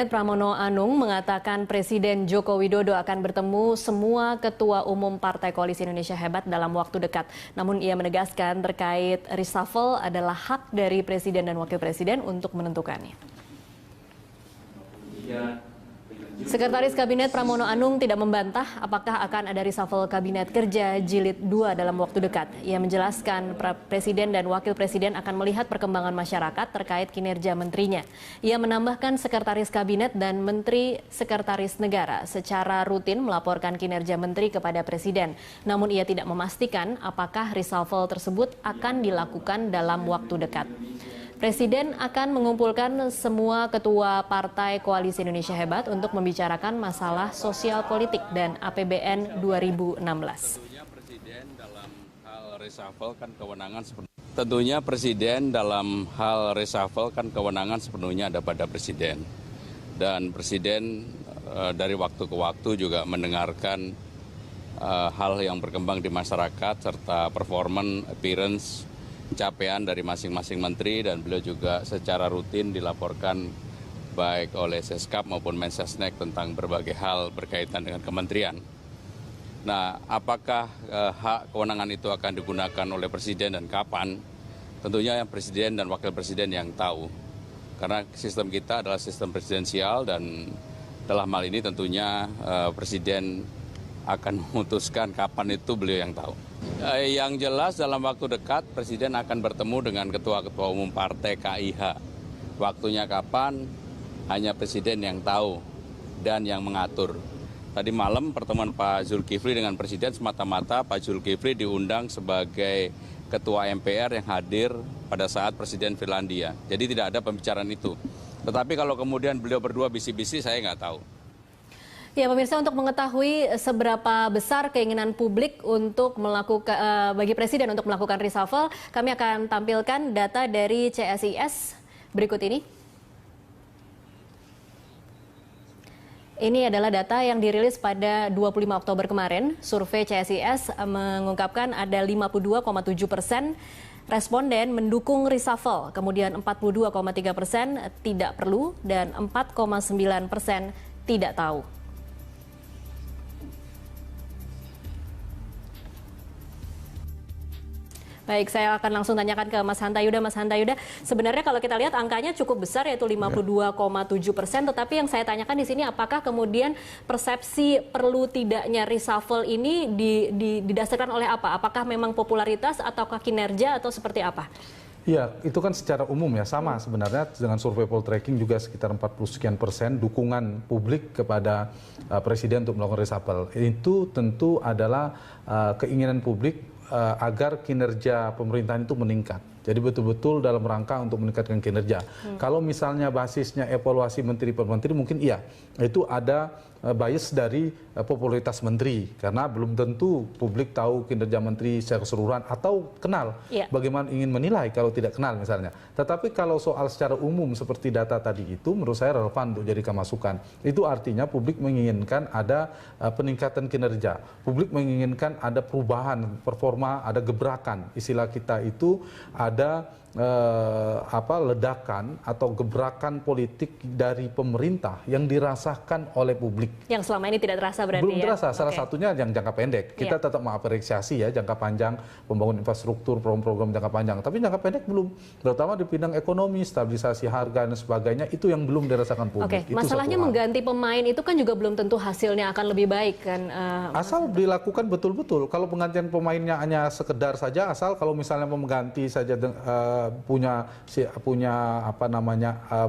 Pramono Anung mengatakan Presiden Joko Widodo akan bertemu semua ketua umum Partai Koalisi Indonesia Hebat dalam waktu dekat. Namun ia menegaskan terkait reshuffle adalah hak dari Presiden dan Wakil Presiden untuk menentukannya. Sekretaris Kabinet Pramono Anung tidak membantah apakah akan ada reshuffle Kabinet Kerja Jilid 2 dalam waktu dekat. Ia menjelaskan Presiden dan Wakil Presiden akan melihat perkembangan masyarakat terkait kinerja menterinya. Ia menambahkan Sekretaris Kabinet dan Menteri Sekretaris Negara secara rutin melaporkan kinerja menteri kepada Presiden. Namun ia tidak memastikan apakah reshuffle tersebut akan dilakukan dalam waktu dekat. Presiden akan mengumpulkan semua ketua Partai Koalisi Indonesia Hebat untuk membicarakan masalah sosial politik dan APBN 2016. Tentunya Presiden dalam hal reshuffle kan kewenangan sepenuhnya ada pada Presiden. Dan Presiden dari waktu ke waktu juga mendengarkan hal yang berkembang di masyarakat serta performance, appearance, capaian dari masing-masing menteri, dan beliau juga secara rutin dilaporkan baik oleh Seskap maupun Mensesnek tentang berbagai hal berkaitan dengan kementerian. Nah, apakah hak kewenangan itu akan digunakan oleh Presiden dan kapan? Tentunya Presiden dan Wakil Presiden yang tahu. Karena sistem kita adalah sistem presidensial dan dalam hal ini tentunya Presiden akan memutuskan kapan itu beliau yang tahu. Yang jelas dalam waktu dekat Presiden akan bertemu dengan ketua-ketua umum partai KIH. Waktunya kapan hanya Presiden yang tahu dan yang mengatur. Tadi malam pertemuan Pak Zulkifli dengan Presiden semata-mata Pak Zulkifli diundang sebagai Ketua MPR yang hadir pada saat Presiden Finlandia. Jadi tidak ada pembicaraan itu. Tetapi kalau kemudian beliau berdua bisi-bisi saya nggak tahu. Ya pemirsa, untuk mengetahui seberapa besar keinginan publik untuk melakukan bagi Presiden untuk melakukan reshuffle, kami akan tampilkan data dari CSIS berikut ini. Ini adalah data yang dirilis pada 25 Oktober kemarin. Survei CSIS mengungkapkan ada 52,7% responden mendukung reshuffle, kemudian 42,3% tidak perlu dan 4,9% tidak tahu. Baik, saya akan langsung tanyakan ke Mas Hantayuda. Mas Hantayuda, sebenarnya kalau kita lihat angkanya cukup besar yaitu 52,7%, tetapi yang saya tanyakan di sini apakah kemudian persepsi perlu tidaknya reshuffle ini didasarkan oleh apa? Apakah memang popularitas ataukah kinerja atau seperti apa? Ya, itu kan secara umum ya, sama sebenarnya dengan survei Poltreking juga sekitar 40% sekian dukungan publik kepada Presiden untuk melakukan reshuffle. Itu tentu adalah keinginan publik agar kinerja pemerintahan itu meningkat. Jadi betul-betul dalam rangka untuk meningkatkan kinerja. Kalau misalnya basisnya evaluasi menteri per menteri mungkin iya. Itu ada bias dari popularitas menteri. Karena belum tentu publik tahu kinerja menteri secara keseluruhan atau kenal. Bagaimana ingin menilai kalau tidak kenal misalnya. Tetapi kalau soal secara umum seperti data tadi itu menurut saya relevan untuk jadikan masukan. Itu artinya publik menginginkan ada peningkatan kinerja. Publik menginginkan ada perubahan performa, ada gebrakan. Istilah kita itu ada ledakan atau gebrakan politik dari pemerintah yang dirasakan oleh publik. Yang selama ini tidak terasa berarti belum ya? terasa, salah satunya yang jangka pendek. Kita tetap mengapresiasi ya jangka panjang, pembangunan infrastruktur, program-program jangka panjang. Tapi jangka pendek belum, terutama di bidang ekonomi, stabilisasi harga dan sebagainya, itu yang belum dirasakan publik. Oke, masalahnya mengganti pemain itu kan juga belum tentu hasilnya akan lebih baik kan? Asal dilakukan betul-betul. Kalau penggantian pemainnya hanya sekedar saja, asal kalau misalnya mengganti saja punya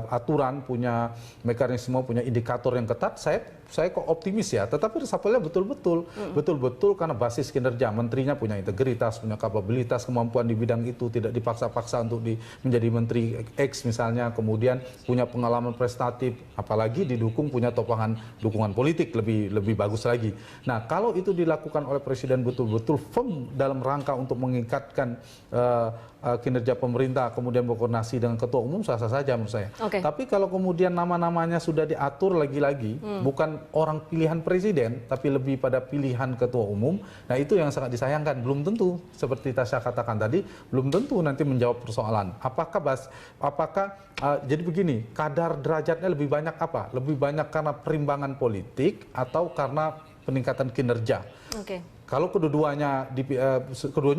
aturan, punya mekanisme, punya indikator yang ketat, saya kok optimis ya. Tetapi reshuffle-nya betul-betul karena basis kinerja menterinya punya integritas, punya kapabilitas, kemampuan di bidang itu, tidak dipaksa-paksa untuk menjadi menteri X misalnya, kemudian punya pengalaman prestatif, apalagi didukung punya topangan dukungan politik lebih bagus lagi. Nah, kalau itu dilakukan oleh Presiden betul-betul firm dalam rangka untuk meningkatkan kinerja pemerintah, kemudian berkoordinasi dengan ketua umum, sah-sah saja menurut saya. Tapi kalau kemudian nama-namanya sudah diatur lagi-lagi, bukan bukan orang pilihan presiden, tapi lebih pada pilihan ketua umum. Nah itu yang sangat disayangkan. Belum tentu, seperti Tasya katakan tadi, belum tentu nanti menjawab persoalan. Jadi begini, kadar derajatnya lebih banyak apa? Lebih banyak karena perimbangan politik atau karena peningkatan kinerja. Kalau keduanya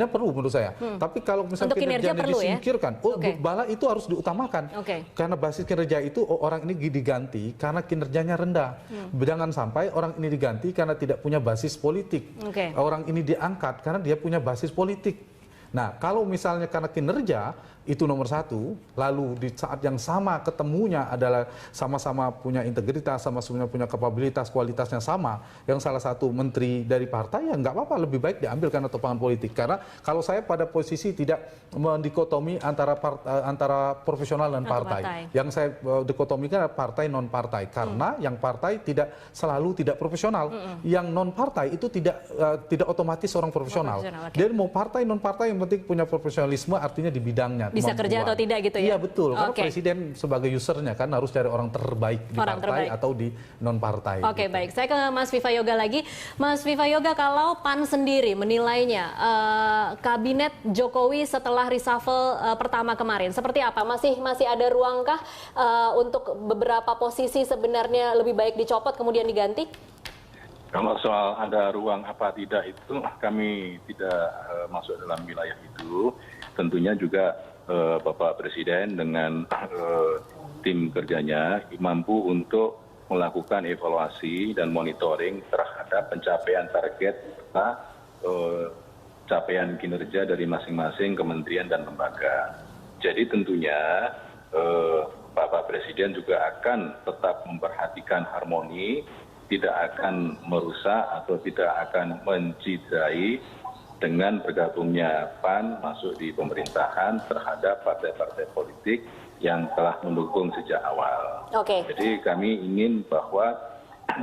perlu menurut saya. Tapi kalau misalnya kinerjanya disingkirkan, bala itu harus diutamakan. Karena basis kinerja itu orang ini diganti karena kinerjanya rendah. Jangan sampai orang ini diganti karena tidak punya basis politik. Orang ini diangkat karena dia punya basis politik. Nah, kalau misalnya karena kinerja itu nomor satu, lalu di saat yang sama ketemunya adalah sama-sama punya integritas, sama-sama punya kapabilitas, kualitasnya sama, yang salah satu menteri dari partai, ya nggak apa-apa, lebih baik diambil karena topangan politik. Karena kalau saya pada posisi tidak mendikotomi antara profesional dan partai. Yang saya dikotomikan adalah partai non-partai, karena yang partai tidak profesional, yang non-partai itu tidak otomatis orang profesional. Dia mau partai non-partai yang penting punya profesionalisme, artinya di bidangnya. Bisa kerja atau tidak gitu ya? Iya betul, karena presiden sebagai usernya kan harus cari orang terbaik di partai atau di non-partai. Oke, baik. Saya ke Mas Viva Yoga lagi. Mas Viva Yoga, kalau PAN sendiri menilainya kabinet Jokowi setelah reshuffle pertama kemarin, seperti apa? Masih ada ruangkah untuk beberapa posisi sebenarnya lebih baik dicopot kemudian diganti? Kalau soal ada ruang apa tidak itu kami tidak masuk dalam wilayah itu. Tentunya juga Bapak Presiden dengan tim kerjanya mampu untuk melakukan evaluasi dan monitoring terhadap pencapaian target serta capaian kinerja dari masing-masing kementerian dan lembaga. Jadi tentunya Bapak Presiden juga akan tetap memperhatikan harmoni, tidak akan merusak atau tidak akan mencidrai dengan bergabungnya PAN masuk di pemerintahan terhadap partai-partai politik yang telah mendukung sejak awal. Jadi kami ingin bahwa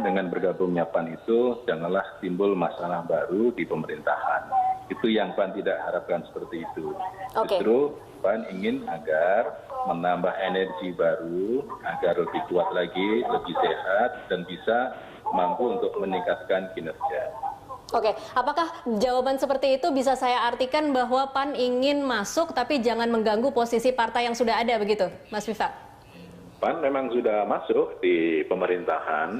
dengan bergabungnya PAN itu janganlah timbul masalah baru di pemerintahan. Itu yang PAN tidak harapkan seperti itu. Justru PAN ingin agar menambah energi baru, agar lebih kuat lagi, lebih sehat, dan bisa mampu untuk meningkatkan kinerja. Apakah jawaban seperti itu bisa saya artikan bahwa PAN ingin masuk tapi jangan mengganggu posisi partai yang sudah ada begitu, Mas Viva? PAN memang sudah masuk di pemerintahan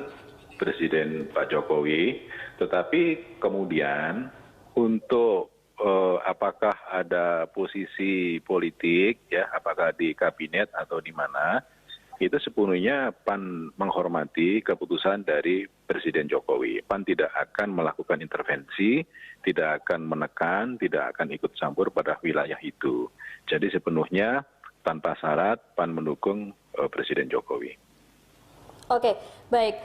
Presiden Pak Jokowi, tetapi kemudian untuk apakah ada posisi politik, ya, apakah di kabinet atau di mana, itu sepenuhnya PAN menghormati keputusan dari Presiden Jokowi. PAN tidak akan melakukan intervensi, tidak akan menekan, tidak akan ikut campur pada wilayah itu. Jadi sepenuhnya tanpa syarat PAN mendukung Presiden Jokowi. Baik.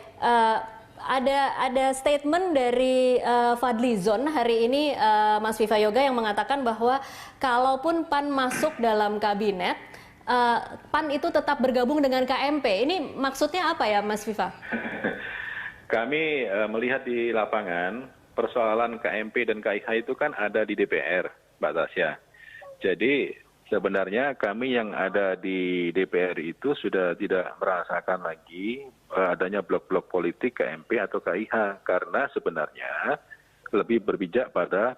Ada statement dari Fadlizon hari ini, Mas Viva Yoga, yang mengatakan bahwa kalaupun PAN masuk dalam kabinet, PAN itu tetap bergabung dengan KMP. Ini maksudnya apa ya, Mas Viva? Kami melihat di lapangan persoalan KMP dan KIH itu kan ada di DPR, Mbak Tasya. Jadi sebenarnya kami yang ada di DPR itu sudah tidak merasakan lagi adanya blok-blok politik KMP atau KIH, karena sebenarnya lebih berpijak pada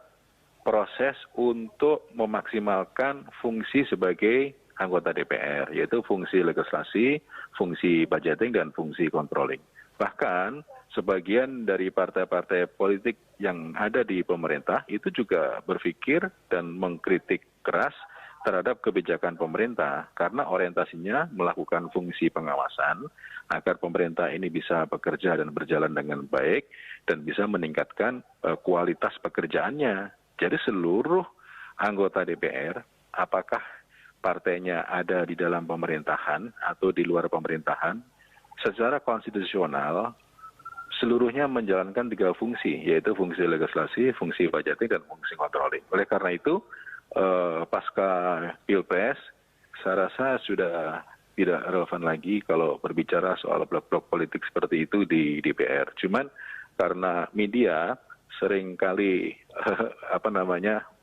proses untuk memaksimalkan fungsi sebagai anggota DPR, yaitu fungsi legislasi, fungsi budgeting, dan fungsi controlling. Bahkan sebagian dari partai-partai politik yang ada di pemerintah itu juga berpikir dan mengkritik keras terhadap kebijakan pemerintah karena orientasinya melakukan fungsi pengawasan agar pemerintah ini bisa bekerja dan berjalan dengan baik dan bisa meningkatkan kualitas pekerjaannya. Jadi seluruh anggota DPR, apakah partainya ada di dalam pemerintahan atau di luar pemerintahan, secara konstitusional seluruhnya menjalankan 3 fungsi, yaitu fungsi legislasi, fungsi budgeting, dan fungsi controlling. Oleh karena itu, pasca Pilpres, saya rasa sudah tidak relevan lagi kalau berbicara soal blok-blok politik seperti itu di DPR. Cuman karena media seringkali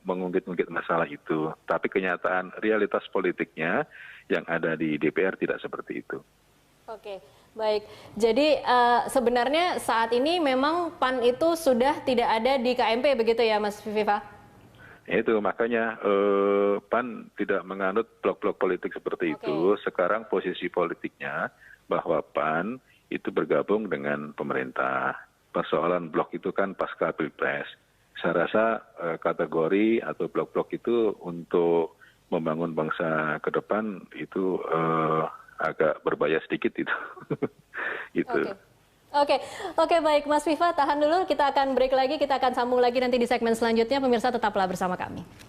mengungkit-ungkit masalah itu, tapi kenyataan realitas politiknya yang ada di DPR tidak seperti itu. Oke, baik. Jadi sebenarnya saat ini memang PAN itu sudah tidak ada di KMP begitu ya Mas Viva? Itu makanya PAN tidak menganut blok-blok politik seperti itu. Sekarang posisi politiknya bahwa PAN itu bergabung dengan pemerintah. Persoalan blok itu kan pasca Pilpres. Saya rasa kategori atau blok-blok itu untuk membangun bangsa ke depan itu agak berbahaya sedikit itu. Itu. Oke, baik Mas Viva, tahan dulu. Kita akan break lagi, kita akan sambung lagi nanti di segmen selanjutnya. Pemirsa tetaplah bersama kami.